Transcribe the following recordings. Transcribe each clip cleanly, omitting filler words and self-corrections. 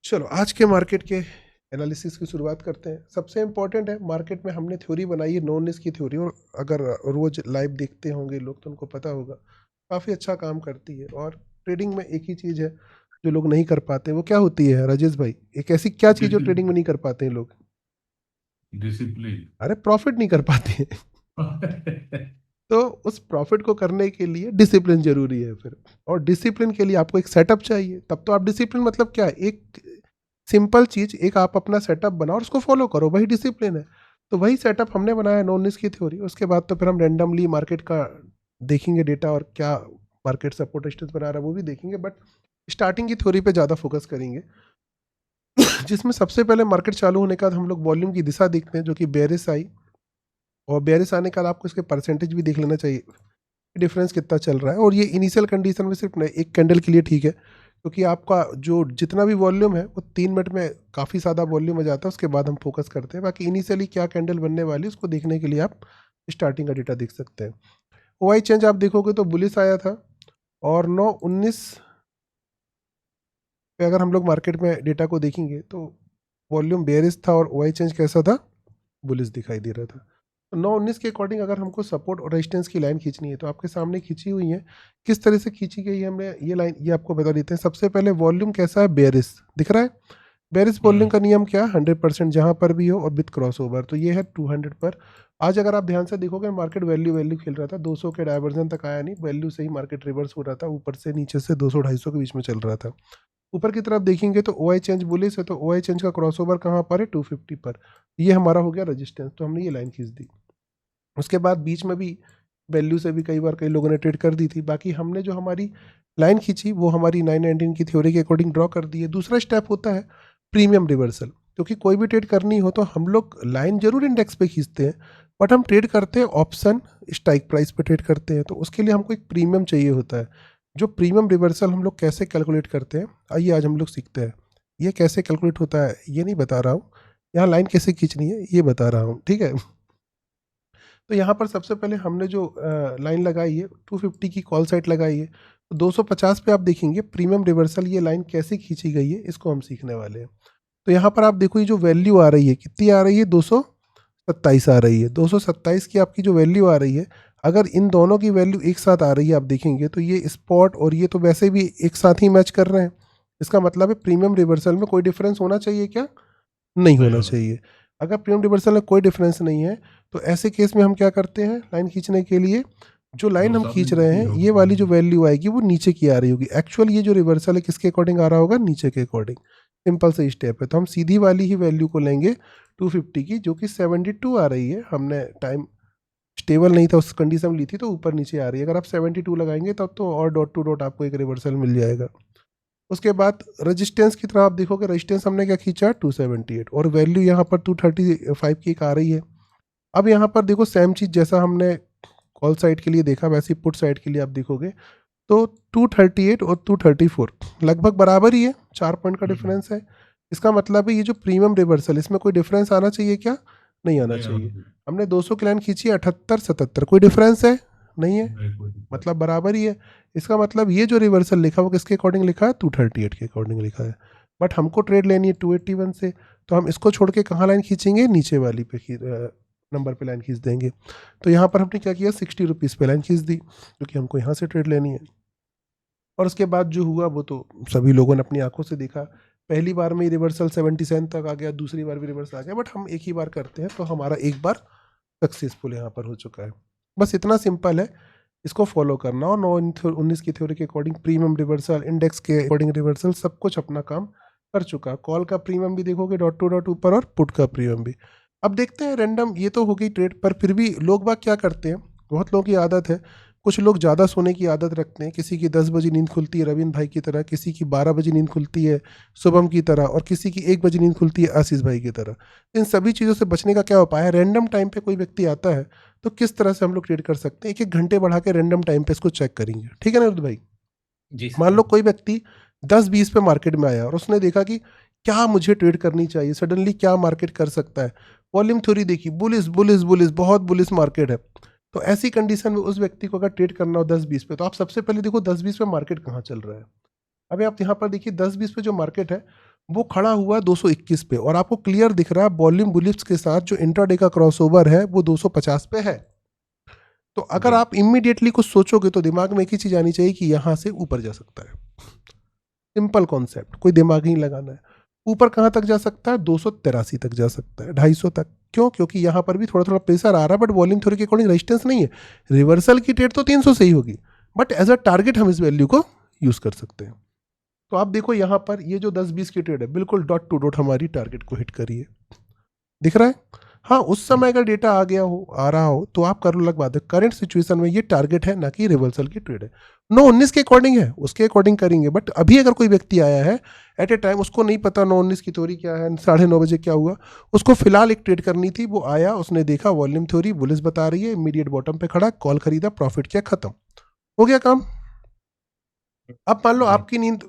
चलो आज के मार्केट के एनालिसिस की शुरुआत करते हैं। सबसे इम्पोर्टेंट है, मार्केट में हमने थ्योरी बनाई है नोनिस की थ्योरी, और अगर रोज लाइव देखते होंगे लोग तो उनको पता होगा काफ़ी अच्छा काम करती है। और ट्रेडिंग में एक ही चीज़ है जो लोग नहीं कर पाते, वो क्या होती है राजेश भाई? एक ऐसी क्या चीज़ जो ट्रेडिंग में नहीं कर पाते हैं लोग? डिसिप्लिन। अरे प्रॉफिट नहीं कर पाते हैं। तो उस प्रॉफिट को करने के लिए डिसिप्लिन जरूरी है फिर, और डिसिप्लिन के लिए आपको एक सेटअप चाहिए। तब तो आप डिसिप्लिन मतलब क्या, एक सिंपल चीज, एक आप अपना सेटअप बनाओ और उसको फॉलो करो, वही डिसिप्लिन है। तो वही सेटअप हमने बनाया नॉनिस की थ्योरी। उसके बाद तो फिर हम रैंडमली मार्केट का देखेंगे डेटा, और क्या मार्केट सपोर्ट रेजिस्टेंस बना रहा है वो भी देखेंगे, बट स्टार्टिंग की थ्योरी पे ज़्यादा फोकस करेंगे। जिसमें सबसे पहले मार्केट चालू होने का हम लोग वॉल्यूम की दिशा देखते हैं, जो कि बेरिस आई। और बेरिस आने का आपको इसके परसेंटेज भी देख लेना चाहिए, डिफरेंस कितना चल रहा है। और ये इनिशियल कंडीशन में सिर्फ एक कैंडल के लिए ठीक है, क्योंकि आपका जो जितना भी वॉल्यूम है वो 3 मिनट में काफ़ी ज़्यादा वॉल्यूम हो जाता है, उसके बाद हम फोकस करते हैं। बाकी इनिशियली क्या कैंडल बनने वाली है उसको देखने के लिए आप स्टार्टिंग का डेटा देख सकते हैं। ओआई चेंज आप देखोगे तो बुलिस आया था, और 9-19 पे अगर हम लोग मार्केट में डेटा को देखेंगे तो वॉल्यूम बेयरिश था और ओआई चेंज कैसा था, बुलिस दिखाई दे रहा था। तो 9-19 के अकॉर्डिंग अगर हमको सपोर्ट और रेजिस्टेंस की लाइन खींचनी है तो आपके सामने खींची हुई है। किस तरह से खींची गई है हमने ये लाइन, ये आपको बता देते हैं। सबसे पहले वॉल्यूम कैसा है, बेयरिश दिख रहा है। बेयरिश वॉल्यूम का नियम क्या है, 100% जहां पर भी हो और विथ क्रॉस ओवर, तो ये है 200 पर। आज अगर आप ध्यान से देखोगे मार्केट वैल्यू वैल्यू खेल रहा था, 200 के डायवर्जन तक आया नहीं, वैल्यू से ही मार्केट रिवर्स हो रहा था, ऊपर से नीचे से 200-250 के बीच में चल रहा था। ऊपर की तरफ देखेंगे तो ओआई चेंज बुलिश है, तो ओआई चेंज का क्रॉसओवर कहाँ पर है, 250 पर। ये हमारा हो गया रेजिस्टेंस, तो हमने ये लाइन खींच दी। उसके बाद बीच में भी वैल्यू से भी कई बार कई लोगों ने ट्रेड कर दी थी। बाकी हमने जो हमारी लाइन खींची वो हमारी 919 की थ्योरी के अकॉर्डिंग ड्रॉ कर दी है। दूसरा स्टेप होता है प्रीमियम रिवर्सल, क्योंकि कोई भी ट्रेड करनी हो तो हम लोग लाइन जरूर इंडेक्स पे खींचते हैं, बट हम ट्रेड करते हैं ऑप्शन स्ट्राइक प्राइस पे ट्रेड करते हैं, तो उसके लिए हमको एक प्रीमियम चाहिए होता है। जो प्रीमियम रिवर्सल हम लोग कैसे कैलकुलेट करते हैं, आइए आज हम लोग सीखते हैं। ये कैसे कैलकुलेट होता है ये नहीं बता रहा हूँ, यहाँ लाइन कैसे खींचनी है ये बता रहा हूँ, ठीक है। तो यहाँ पर सबसे पहले हमने जो लाइन लगाई है 250 की कॉल साइड लगाई है, तो 250 पे आप देखेंगे प्रीमियम रिवर्सल ये लाइन कैसे खींची गई है, इसको हम सीखने वाले हैं। तो यहाँ पर आप देखो ये जो वैल्यू आ रही है कितनी आ रही है, 227 आ रही है। 227 की आपकी जो वैल्यू आ रही है, अगर इन दोनों की वैल्यू एक साथ आ रही है आप देखेंगे तो ये स्पॉट और ये तो वैसे भी एक साथ ही मैच कर रहे हैं। इसका मतलब है प्रीमियम रिवर्सल में कोई डिफरेंस होना चाहिए क्या, नहीं नहीं होना होना। चाहिए। अगर प्रीमियम रिवर्सल में कोई डिफरेंस नहीं है तो ऐसे केस में हम क्या करते हैं, लाइन खींचने के लिए जो लाइन जो हम सामने खींच रहे दिखी हैं हो। ये वाली जो वैल्यू आएगी वो नीचे की आ रही होगी। एक्चुअल ये जो रिवर्सल है किसके अकॉर्डिंग आ रहा होगा, नीचे के अकॉर्डिंग। सिंपल से स्टेप है, तो हम सीधी वाली ही वैल्यू को लेंगे 250 की, जो कि 72 आ रही है। हमने टाइम स्टेबल नहीं था उस कंडीशन में ली थी तो ऊपर नीचे आ रही है। अगर आप 72 लगाएंगे तब तो और डॉट टू डॉट आपको एक रिवर्सल मिल जाएगा। उसके बाद रेजिस्टेंस की तरह आप देखोगे, रेजिस्टेंस हमने क्या खींचा 278, और वैल्यू यहाँ पर 235 की एक आ रही है। अब यहाँ पर देखो सेम चीज जैसा हमने कॉल साइड के लिए देखा वैसे ही पुट साइड के लिए आप देखोगे तो 238 और 234 लगभग बराबर ही है, 4 पॉइंट का हम्म, डिफरेंस है। इसका मतलब है ये जो प्रीमियम रिवर्सल इसमें कोई डिफरेंस आना चाहिए क्या, नहीं आना नहीं होना चाहिए। चाहिए। हमने 200 की लाइन खींची 78-77, कोई डिफरेंस है, नहीं है, नहीं कोई दिक्कत। मतलब बराबर ही है। इसका मतलब ये जो रिवर्सल लिखा वो किसके अकॉर्डिंग लिखा है, 238 के अकॉर्डिंग लिखा है। बट हमको ट्रेड लेनी है 281 से, तो हम इसको छोड़ के कहाँ लाइन खींचेंगे, नीचे वाली पे नंबर पे लाइन खींच देंगे। तो यहाँ पर हमने क्या किया, 60 रुपीज़ पे लाइन खींच दी, क्योंकि हमको यहाँ से ट्रेड लेनी है। और उसके बाद जो हुआ वो तो सभी लोगों ने अपनी आंखों से देखा। पहली बार में रिवर्सल 77 तक आ गया, दूसरी बार भी रिवर्स आ गया, बट हम एक ही बार करते हैं तो हमारा एक बार सक्सेसफुल यहाँ पर हो चुका है। बस इतना सिंपल है, इसको फॉलो करना। और 9-19 की थ्योरी के अकॉर्डिंग प्रीमियम रिवर्सल, इंडेक्स के अकॉर्डिंग रिवर्सल, सब कुछ अपना काम कर चुका। कॉल का प्रीमियम भी देखोगे डॉट टू डॉट ऊपर, और पुट का प्रीमियम भी। अब देखते हैं रैंडम, ये तो हो गई ट्रेड, पर फिर भी लोग बाग क्या करते हैं, बहुत लोगों की आदत है, कुछ लोग ज़्यादा सोने की आदत रखते हैं। किसी की 10 बजे नींद खुलती है रविंद्र भाई की तरह, किसी की 12 बजे नींद खुलती है शुभम की तरह, और किसी की 1 बजे नींद खुलती है आशीष भाई की तरह। इन सभी चीज़ों से बचने का क्या उपाय है, रैंडम टाइम पे कोई व्यक्ति आता है तो किस तरह से हम लोग ट्रेड कर सकते हैं, एक एक घंटे बढ़ा के रैंडम टाइम पे इसको चेक करेंगे, ठीक है ना रुद्र भाई? जी मान सर। लो कोई व्यक्ति 10-20 पे मार्केट में आया और उसने देखा कि क्या मुझे ट्रेड करनी चाहिए, सडनली क्या मार्केट कर सकता है, वॉल्यूम थ्योरी देखी, बुलिस बुलिस बुलिस, बहुत बुलिस मार्केट है। तो ऐसी कंडीशन में उस व्यक्ति को अगर ट्रेड करना हो 10-20 पे, तो आप सबसे पहले देखो 10-20 पे मार्केट कहाँ चल रहा है। अभी आप यहाँ पर देखिए 10-20 पे जो मार्केट है वो खड़ा हुआ है 221 पे, और आपको क्लियर दिख रहा है वॉल्यूम बुलिप्स के साथ जो इंट्राडे का क्रॉसओवर है वो 250 पे है। तो अगर जी। आप इमीडिएटली कुछ सोचोगे तो दिमाग में एक ही चीज आनी चाहिए कि यहां से ऊपर जा सकता है। सिंपल कॉन्सेप्ट, कोई दिमाग नहीं लगाना है। ऊपर कहां तक जा सकता है? 283 तक जा सकता है, 250 तक। क्यों? क्योंकि यहां पर भी थोड़ा थोड़ा प्रेशर आ रहा है, बट वॉल्यूम थ्योरी के अकॉर्डिंग रेजिस्टेंस नहीं है। रिवर्सल की ट्रेड तो 300 से ही होगी, बट एज अ टारगेट हम इस वैल्यू को यूज कर सकते हैं। तो आप देखो यहाँ पर ये जो 10-20 की ट्रेड है बिल्कुल डॉट टू डॉट हमारी टारगेट को हिट करी है, दिख रहा है। हाँ, उस समय अगर डेटा आ गया हो, आ रहा हो, तो आप कर लो अलग बात है। करंट सिचुएशन में ये टारगेट है, ना कि रिवर्सल की ट्रेड है। 9-19 के अकॉर्डिंग है, उसके अकॉर्डिंग करेंगे। बट अभी अगर कोई व्यक्ति आया है एट ए टाइम, उसको नहीं पता 9-19 की थ्योरी क्या है, 9:30 बजे क्या हुआ, उसको फिलहाल एक ट्रेड करनी थी, वो आया, उसने देखा वॉल्यूम थ्योरी बुलिश बता रही है, इमीडिएट बॉटम पे खड़ा, कॉल खरीदा, प्रॉफिट किया, खत्म हो गया काम। अब मान लो जी। आपकी नींद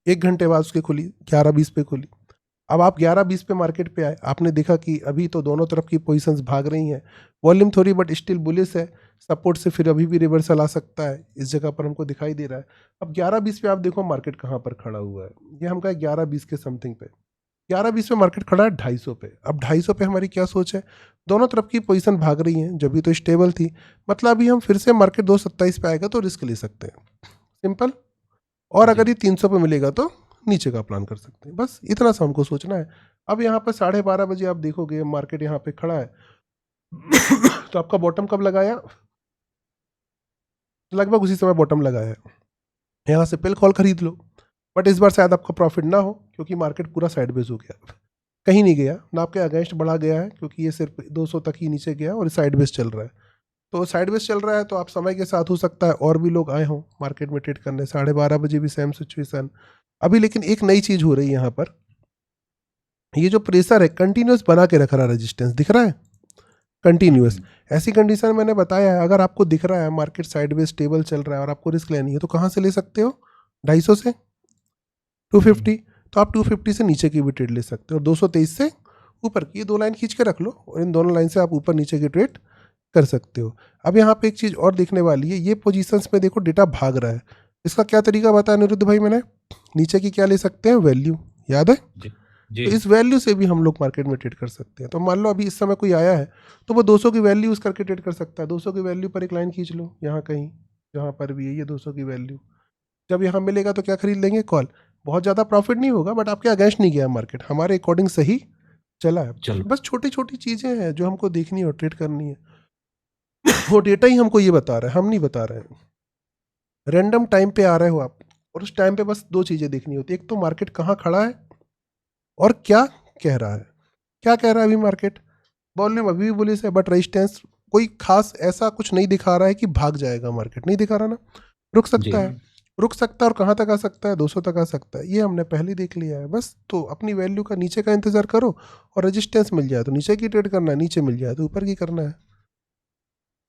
1 घंटे बाद उसकी खुली, 11:20 पे खुली। अब आप 11:20 पे मार्केट पे आए, आपने देखा कि अभी तो दोनों तरफ की पोजीशंस भाग रही हैं, वॉल्यूम थोड़ी बट स्टिल बुलिश है, सपोर्ट से फिर अभी भी रिवर्सल आ सकता है, इस जगह पर हमको दिखाई दे रहा है। अब 11:20 पे आप देखो मार्केट कहाँ पर खड़ा हुआ है, ये हम कहा 11:20 के समथिंग पे। 11:20 पे मार्केट खड़ा है 250 पे। अब 250 पे हमारी क्या सोच है? दोनों तरफ की पोजीशन भाग रही हैं, जब भी तो स्टेबल थी, मतलब अभी हम फिर से मार्केट 227 पे आएगा तो रिस्क ले सकते हैं, सिंपल। और जी। अगर ये 300 पे मिलेगा तो नीचे का प्लान कर सकते हैं, बस इतना सा हमको सोचना है। अब यहाँ पर 12:30 बजे आप देखोगे मार्केट यहाँ पे खड़ा है तो आपका बॉटम कब लगाया? लगभग उसी समय बॉटम लगाया है, यहाँ से पेल कॉल खरीद लो। बट इस बार शायद आपका प्रॉफिट ना हो, क्योंकि मार्केट पूरा साइडवेज हो गया, कहीं नहीं गया ना, आपके अगेंस्ट बढ़ा गया है, क्योंकि ये सिर्फ 200 तक ही नीचे गया और साइडवेज चल रहा है। तो साइडवेज चल रहा है तो आप समय के साथ हो सकता है और भी लोग आए हों मार्केट में ट्रेड करने, 12:30 बजे भी सेम सिचुएशन। अभी लेकिन एक नई चीज हो रही है यहाँ पर, ये जो प्रेशर है कंटिन्यूस बना के रख रहा है, रेजिस्टेंस दिख रहा है कंटिन्यूस। ऐसी कंडीशन मैंने बताया है, अगर आपको दिख रहा है मार्केट साइडवेज स्टेबल चल रहा है और आपको रिस्क लेनी है, तो कहाँ से ले सकते हो? 250 से 250। तो आप 250 से नीचे की भी ट्रेड ले सकते हो, और 223 से ऊपर की, ये दो लाइन खींच के रख लो, और इन दोनों लाइन से आप ऊपर नीचे की ट्रेड कर सकते हो। अब यहाँ पे एक चीज और देखने वाली है, ये पोजीशंस में देखो डेटा भाग रहा है, इसका क्या तरीका बताया अनिरुद्ध भाई मैंने? नीचे की क्या ले सकते हैं? वैल्यू, याद है? जी। तो जी। इस वैल्यू से भी हम लोग मार्केट में ट्रेड कर सकते हैं। तो मान लो अभी इस समय कोई आया है, तो वो 200 की वैल्यू यूज करके ट्रेड कर सकता है। 200 की वैल्यू पर एक लाइन खींच लो यहाँ कहीं, जहाँ पर भी है ये 200 की वैल्यू, जब यहाँ मिलेगा तो क्या खरीद लेंगे? कॉल। बहुत ज़्यादा प्रॉफिट नहीं होगा, बट आपके अगेंस्ट नहीं गया मार्केट, हमारे अकॉर्डिंग सही चला है। चलो। बस छोटी छोटी चीज़ें हैं जो हमको देखनी है और ट्रेड करनी है। वो डेटा ही हमको ये बता रहा है, हम नहीं बता रहे हैं। रैंडम टाइम पे आ रहे हो आप, और उस टाइम पे बस दो चीज़ें देखनी होती है, एक तो मार्केट कहाँ खड़ा है और क्या कह रहा है। क्या कह रहा है अभी मार्केट? वॉल्यूम अभी भी बुलिश है, बट रेजिस्टेंस कोई खास ऐसा कुछ नहीं दिखा रहा है कि भाग जाएगा मार्केट, नहीं दिखा रहा ना, रुक जी। सकता है। रुक सकता है, और कहाँ तक आ सकता है? 200 तक आ सकता है, ये हमने पहले देख लिया है। बस तो अपनी वैल्यू का नीचे का इंतजार करो, और रेजिस्टेंस मिल जाए तो नीचे की ट्रेड करना है, नीचे मिल जाए तो ऊपर की करना है,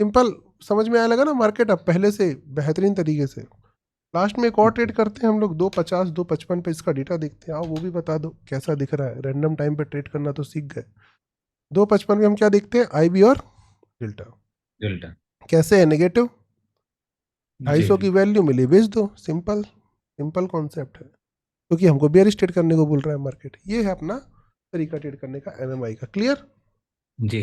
सिंपल। समझ में आया लगा ना मार्केट अब पहले से बेहतरीन तरीके से। लास्ट में एक और ट्रेड करते हैं हम लोग, 250 255 पे, इसका डेटा देखते हैं। आओ वो भी बता दो कैसा दिख रहा है, रैंडम टाइम पे ट्रेड करना तो सीख गए। 255 में हम क्या देखते हैं? आईबी और डेल्टा। डेल्टा। कैसे है? नेगेटिव। जी। 250 की वैल्यू मिली, बेच दो, सिंपल। सिंपल कॉन्सेप्ट है, क्योंकि हमको बेयरिश ट्रेड करने को बोल रहा है मार्केट। ये है अपना तरीका ट्रेड करने का, एमएमआई का। क्लियर? जी।